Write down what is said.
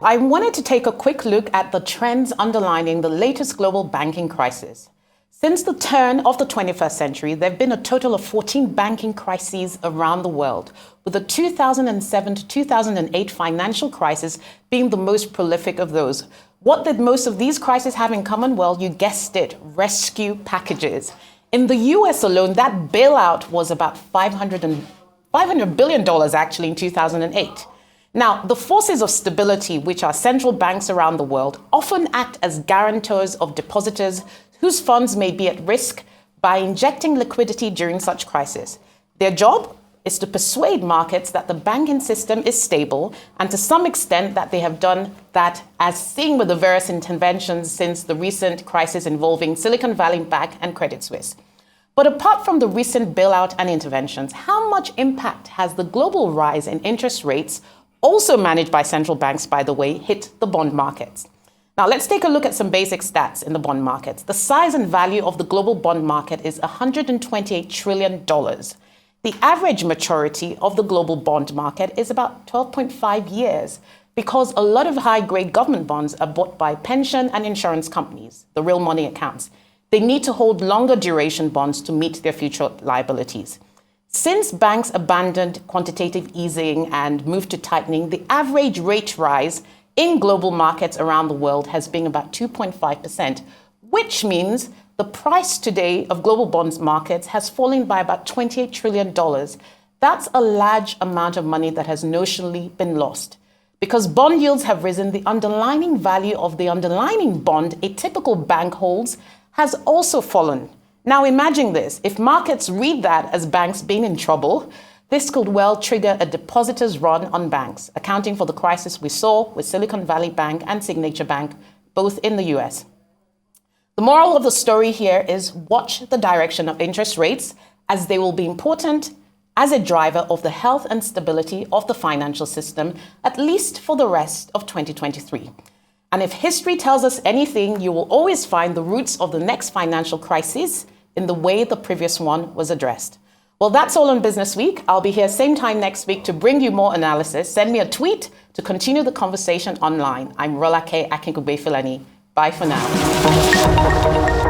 I wanted to take a quick look at the trends underlining the latest global banking crisis. Since the turn of the 21st century, there have been a total of 14 banking crises around the world, with the 2007 to 2008 financial crisis being the most prolific of those. What did most of these crises have in common? Well, you guessed it, rescue packages. In the US alone, that bailout was about $500 billion actually in 2008. Now, the forces of stability, which are central banks around the world, often act as guarantors of depositors whose funds may be at risk by injecting liquidity during such crises. Their job is to persuade markets that the banking system is stable, and to some extent that they have done that, as seen with the various interventions since the recent crisis involving Silicon Valley Bank and Credit Suisse. But apart from the recent bailout and interventions, how much impact has the global rise in interest rates, also managed by central banks, by the way, hit the bond markets? Now, let's take a look at some basic stats in the bond markets. The size and value of the global bond market is $128 trillion. The average maturity of the global bond market is about 12.5 years because a lot of high-grade government bonds are bought by pension and insurance companies, the real money accounts. They need to hold longer duration bonds to meet their future liabilities. Since banks abandoned quantitative easing and moved to tightening, the average rate rise in global markets around the world has been about 2.5%, which means the price today of global bonds markets has fallen by about $28 trillion. That's a large amount of money that has notionally been lost. Because bond yields have risen, the underlying value of the underlying bond a typical bank holds has also fallen. Now imagine this, if markets read that as banks being in trouble, this could well trigger a depositors' run on banks, accounting for the crisis we saw with Silicon Valley Bank and Signature Bank, both in the US. The moral of the story here is watch the direction of interest rates, as they will be important as a driver of the health and stability of the financial system, at least for the rest of 2023. And if history tells us anything, you will always find the roots of the next financial crisis in the way the previous one was addressed. Well, that's all on Business Week. I'll be here same time next week to bring you more analysis. Send me a tweet to continue the conversation online. I'm Rolake Akinkugbe Filani. Bye for now.